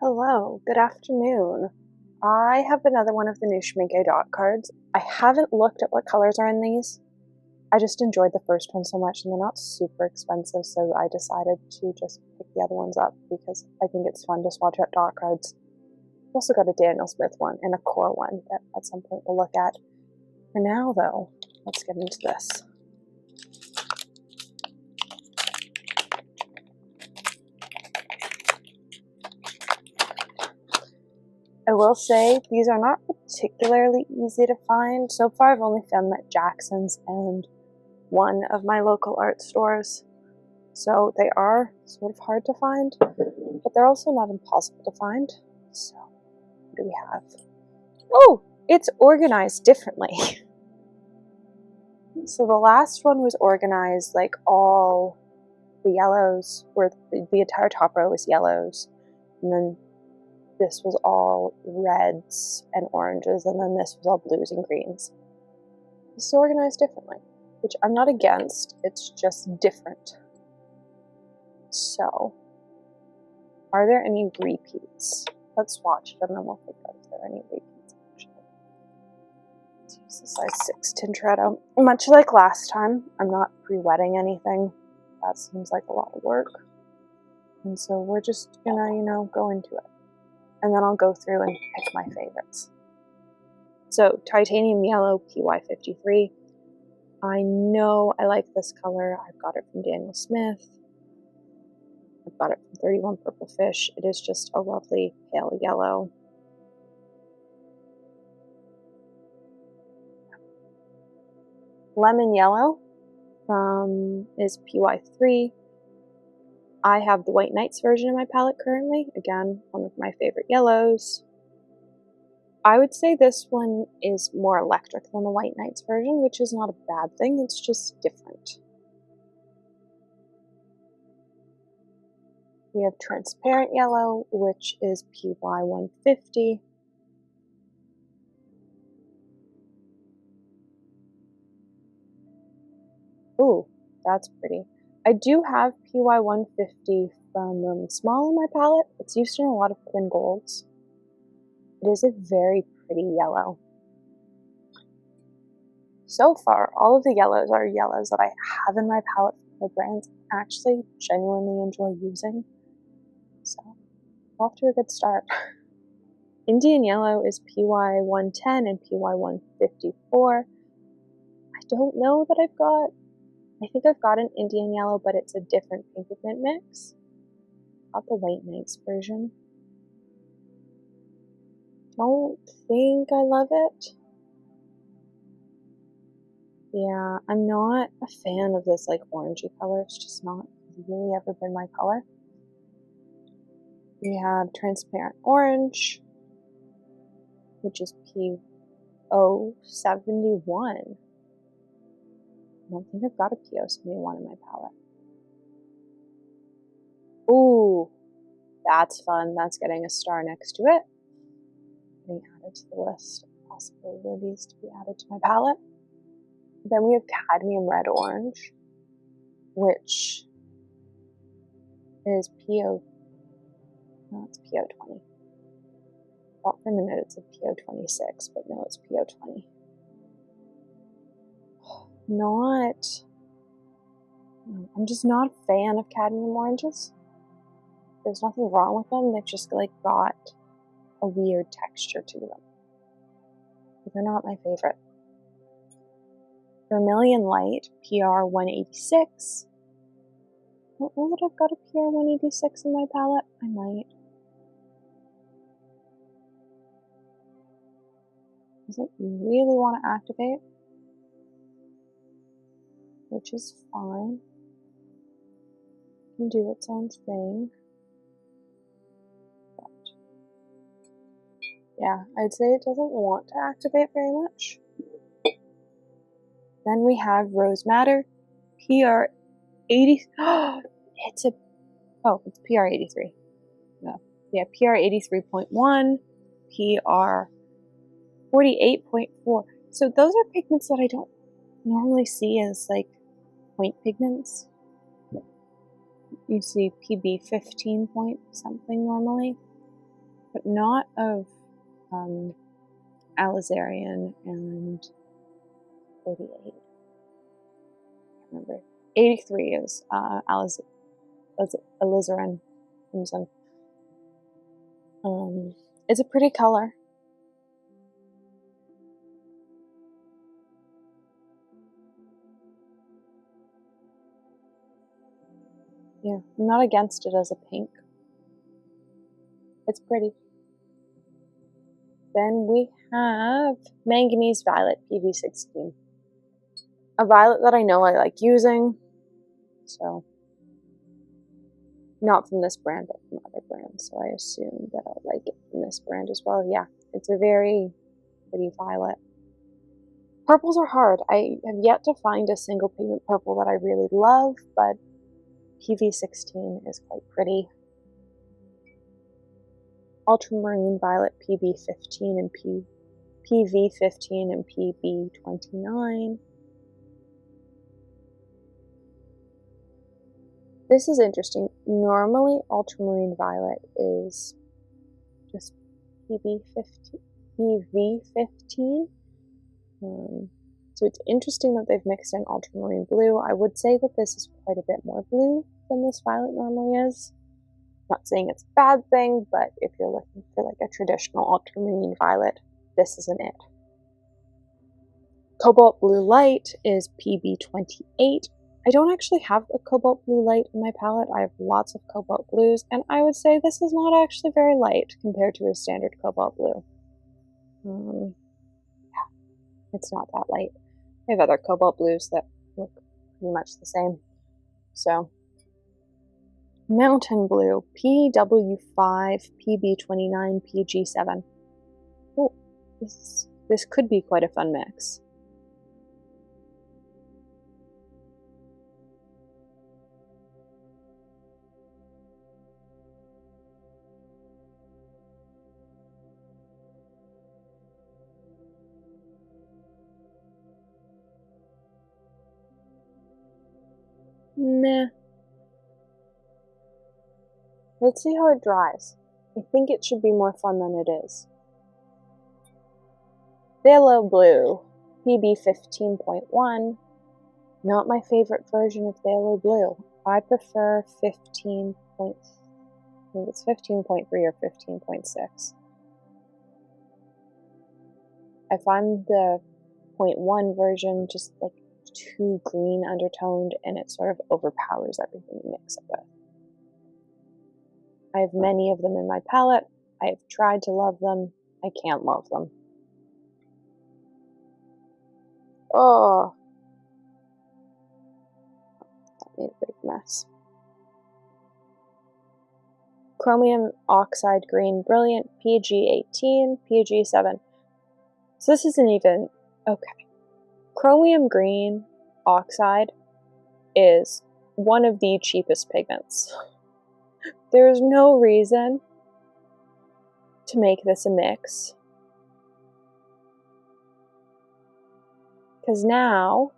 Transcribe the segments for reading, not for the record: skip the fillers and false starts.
Hello, good afternoon. I have another one of the new Schmincke dot cards. I haven't looked at what colors are in these. I just enjoyed the first one so much and they're not super expensive, so I decided to just pick the other ones up because I think it's fun to swatch out dot cards. I've also got a Daniel Smith one and a core one that at some point we'll look at. For now though, let's get into this. I will say these are not particularly easy to find. So far I've only found them at Jackson's and one of my local art stores. So they are sort of hard to find, but they're also not impossible to find. So what do we have? Oh, it's organized differently. So the last one was organized like all the yellows, where the entire top row was yellows, and then this was all reds and oranges, and then this was all blues and greens. This is organized differently, which I'm not against, it's just different. So, are there any repeats? Let's swatch it and then we'll figure out if there are any repeats actually. Let's use the size 6 Tintoretto. Much like last time, I'm not pre-wetting anything. That seems like a lot of work. And so we're just gonna, go into it. And then I'll go through and pick my favorites. So, Titanium Yellow PY53. I know I like this color. I've got it from Daniel Smith. I've got it from 31 Purple Fish. It is just a lovely pale yellow. Lemon Yellow is PY3. I have the White Nights version in my palette currently. Again, one of my favorite yellows. I would say this one is more electric than the White Nights version, which is not a bad thing, it's just different. We have Transparent Yellow, which is PY150. Ooh, that's pretty. I do have PY150 from Small in my palette. It's used in a lot of twin golds. It is a very pretty yellow. So far, all of the yellows are yellows that I have in my palette from the brands I actually genuinely enjoy using. So, we're off to a good start. Indian Yellow is PY110 and PY154. I don't know that I think I've got an Indian Yellow, but it's a different pink pigment mix. Got the White Nights version. Don't think I love it. Yeah, I'm not a fan of this like orangey color. It's just not really ever been my color. We have Transparent Orange, which is PO71. I don't think I've got a PO71 in my palette. Ooh, that's fun. That's getting a star next to it. Getting added to the list of possibilities to be added to my palette. Then we have Cadmium Red Orange, which is it's PO20. Thought for a minute it's a PO26, but no, it's PO20. I'm just not a fan of cadmium oranges. There's nothing wrong with them, they've just like got a weird texture to them. But they're not my favorite. Vermillion Light, PR186. I don't know that I've got a PR186 in my palette. I might. Doesn't really want to activate, which is fine. Can do its own thing. But yeah, I'd say it doesn't want to activate very much. Then we have Rose Madder, PR80. It's PR83. No, yeah, PR83.1, PR48.4. So those are pigments that I don't normally see as like point pigments. You see PB 15 point something normally. but not of Alizarian and 48. I can't remember. 83 is alizarin crimson. It's a pretty color. Yeah, I'm not against it as a pink. It's pretty. Then we have Manganese Violet PV16. A violet that I know I like using, so not from this brand, but from other brands, so I assume that I'll like it from this brand as well. Yeah, it's a very pretty violet. Purples are hard. I have yet to find a single pigment purple that I really love, but PV16 is quite pretty. Ultramarine Violet PV15 and PV15 and PB29. This is interesting. Normally, Ultramarine Violet is just PV15. So it's interesting that they've mixed in Ultramarine Blue. I would say that this is quite a bit more blue than this violet normally is. Not saying it's a bad thing, but if you're looking for like a traditional Ultramarine Violet, this isn't it. Cobalt Blue Light is PB28. I don't actually have a Cobalt Blue Light in my palette. I have lots of Cobalt Blues, and I would say this is not actually very light compared to a standard Cobalt Blue. Yeah, it's not that light. I have other Cobalt Blues that look pretty much the same. So, Mountain Blue, PW5, PB29, PG7. Oh, this could be quite a fun mix. Meh. Let's see how it dries. I think it should be more fun than it is. Phthalo Blue, PB15.1. Not my favorite version of Phthalo Blue. I prefer 15. I think it's 15.3 or 15.6. I find the 0.1 version just like too green undertoned, and it sort of overpowers everything you mix it with. I have many of them in my palette. I have tried to love them. I can't love them. Oh, that made a big mess. Chromium Oxide Green Brilliant PG18, PG7. So this isn't even okay. Chromium Green Oxide is one of the cheapest pigments. There's no reason to make this a mix, because now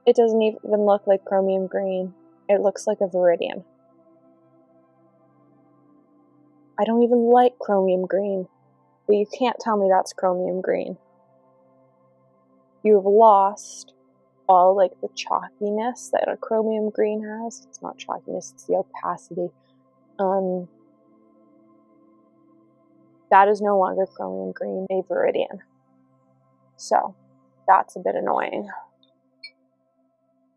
it doesn't even look like chromium green. It looks like a Vermillion. I don't even like chromium green, but you can't tell me that's chromium green. You have lost all like the chalkiness that a chromium green has. It's not chalkiness, it's the opacity. That is no longer chromium green, a Vermillion. So that's a bit annoying.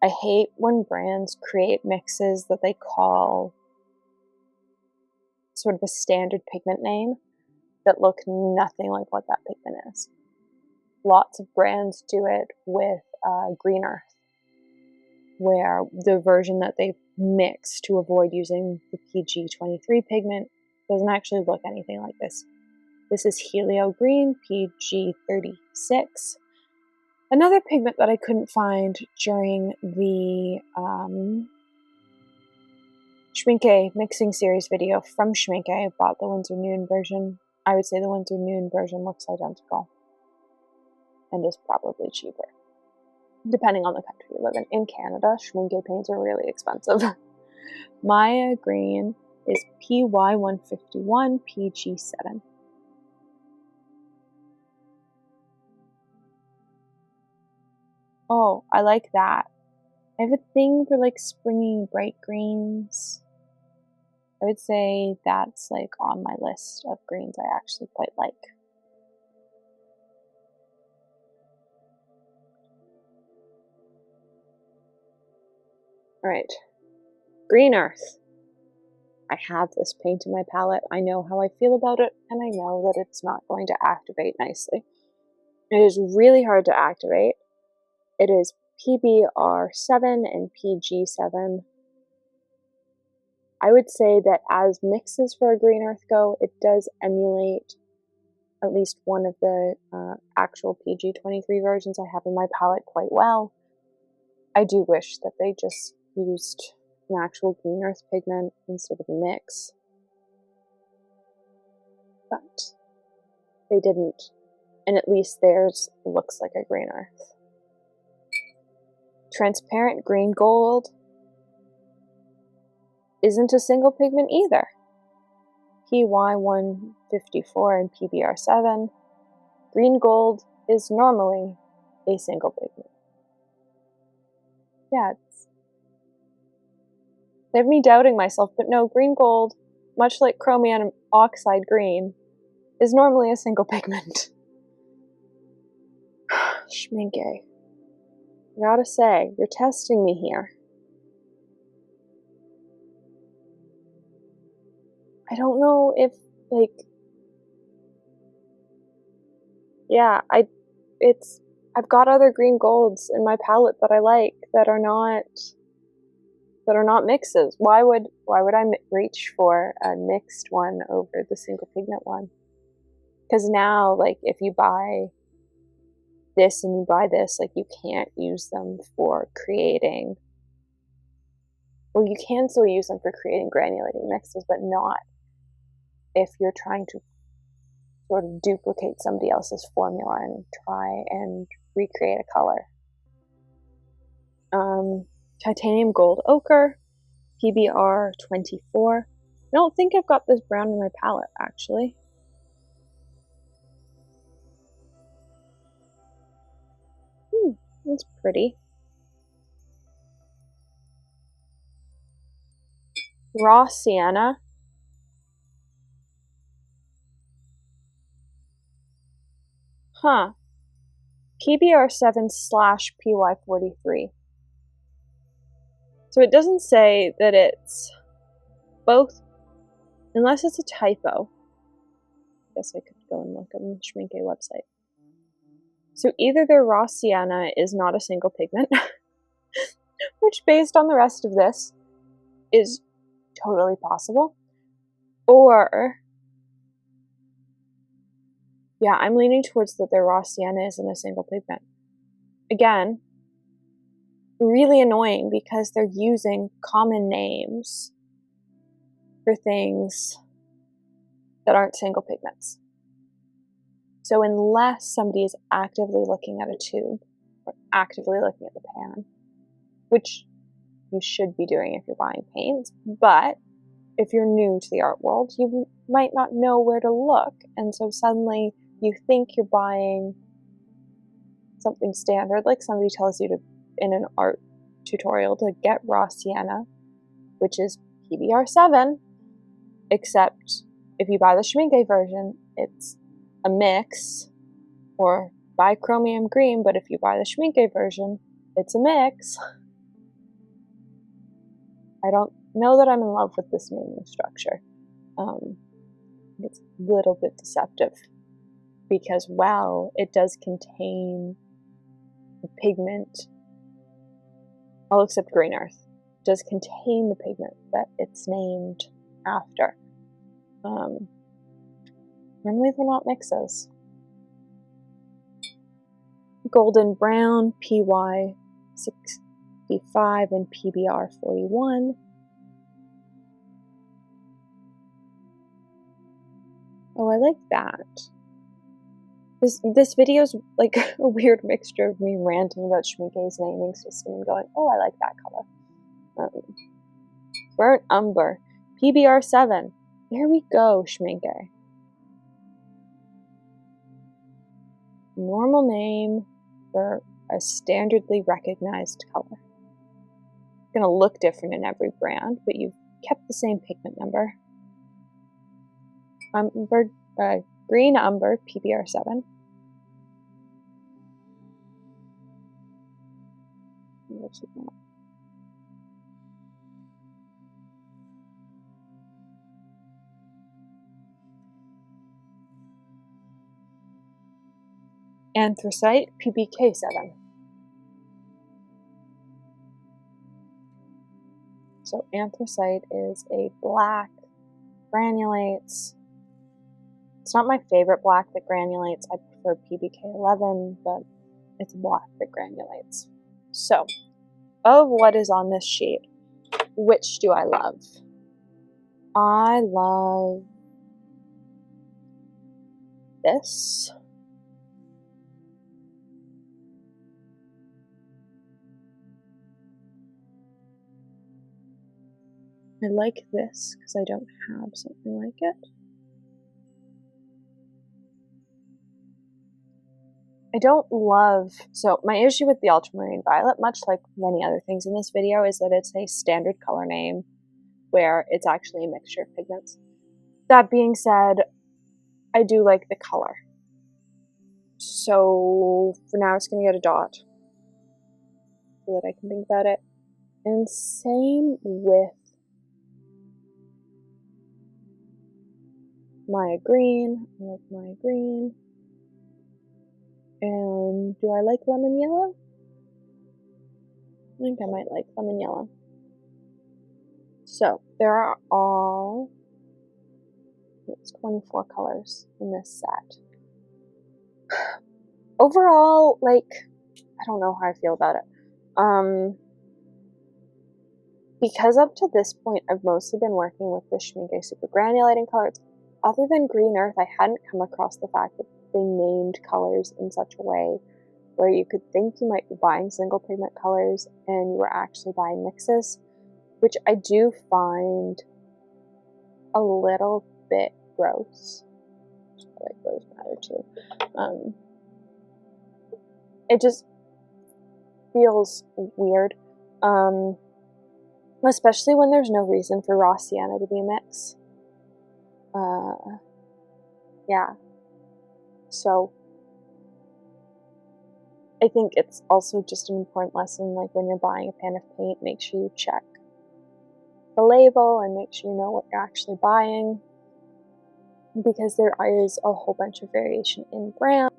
I hate when brands create mixes that they call sort of a standard pigment name that look nothing like what that pigment is. Lots of brands do it with Green Earth, where the version that they mix to avoid using the PG23 pigment doesn't actually look anything like this. This is Helio Green, PG36. Another pigment that I couldn't find during the Schmincke mixing series video from Schmincke. I bought the Windsor Noon version. I would say the Windsor Noon version looks identical and is probably cheaper, depending on the country you live in. In Canada, Schmincke paints are really expensive. Maya Green is PY151 PG7. Oh, I like that. I have a thing for like springy bright greens. I would say that's like on my list of greens I actually quite like. Alright, Green Earth. I have this paint in my palette. I know how I feel about it, and I know that it's not going to activate nicely. It is really hard to activate. It is PBR7 and PG7. I would say that as mixes for a Green Earth go, it does emulate at least one of the actual PG23 versions I have in my palette quite well. I do wish that they just used an actual Green Earth pigment instead of a mix, but they didn't, and at least theirs looks like a Green Earth. Transparent Green Gold isn't a single pigment either. PY154 and PBR7. Green Gold is normally a single pigment. Yeah, they have me doubting myself, but no, Green Gold, much like Chromium and Oxide Green, is normally a single pigment. Schmincke. I gotta say, you're testing me here. I don't know if, like, yeah, I've got other Green Golds in my palette that I like that are not mixes. Why would I reach for a mixed one over the single pigment one? Because now, like, if you buy this and you buy this, like, you can't use them for creating, well, you can still use them for creating granulating mixes, but not if you're trying to sort of duplicate somebody else's formula and try and recreate a color. Titanium Gold Ochre, PBR24. I don't think I've got this brown in my palette, actually. That's pretty. Raw Sienna. Huh. PBR7/PY43. So it doesn't say that it's both, unless it's a typo. I guess I could go and look on the Schmincke website. So either their raw sienna is not a single pigment, which based on the rest of this is totally possible, or, yeah, I'm leaning towards that their raw sienna isn't a single pigment. Again, really annoying because they're using common names for things that aren't single pigments. So unless somebody is actively looking at a tube or actively looking at the pan, which you should be doing if you're buying paints, but if you're new to the art world, you might not know where to look, and so suddenly you think you're buying something standard, like somebody tells you to, in an art tutorial, to get raw sienna, which is PBR7, except if you buy the Schmincke version, it's a mix, or buy Chromium Green, but if you buy the Schmincke version, it's a mix. I don't know that I'm in love with this naming structure. It's a little bit deceptive, because while it does contain the pigment, all except Green Earth, does contain the pigment that it's named after. Normally they're not mixes. Golden Brown, PY65 and PBR41. Oh, I like that. This video's like a weird mixture of me ranting about Schmincke's naming system and going, oh, I like that color. Burnt Umber, PBR7. There we go, Schmincke. Normal name for a standardly recognized color. It's going to look different in every brand, but you've kept the same pigment number. Umber, green Umber, PBR7. Anthracite, PBK7. So anthracite is a black, granulates. It's not my favorite black that granulates. I prefer PBK11, but it's black that granulates. So, of what is on this sheet, which do I love? I love this. I like this because I don't have something like it. I don't love, so my issue with the Ultramarine Violet, much like many other things in this video, is that it's a standard color name where it's actually a mixture of pigments. That being said, I do like the color. So for now it's going to get a dot so that I can think about it. And same with Maya Green. I like Maya Green. And do I like lemon yellow? I think I might like lemon yellow. So there are all, it's 24 colors in this set. Overall, like, I don't know how I feel about it. Because up to this point, I've mostly been working with the Schmincke Super Granulating colors. Other than Green Earth, I hadn't come across the fact that they named colors in such a way where you could think you might be buying single pigment colors and you were actually buying mixes, which I do find a little bit gross. I like rose madder too. It just feels weird, especially when there's no reason for raw sienna to be a mix. Yeah. So I think it's also just an important lesson, like when you're buying a pan of paint, make sure you check the label and make sure you know what you're actually buying, because there is a whole bunch of variation in brand.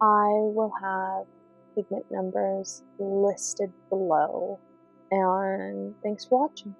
I will have pigment numbers listed below, and thanks for watching.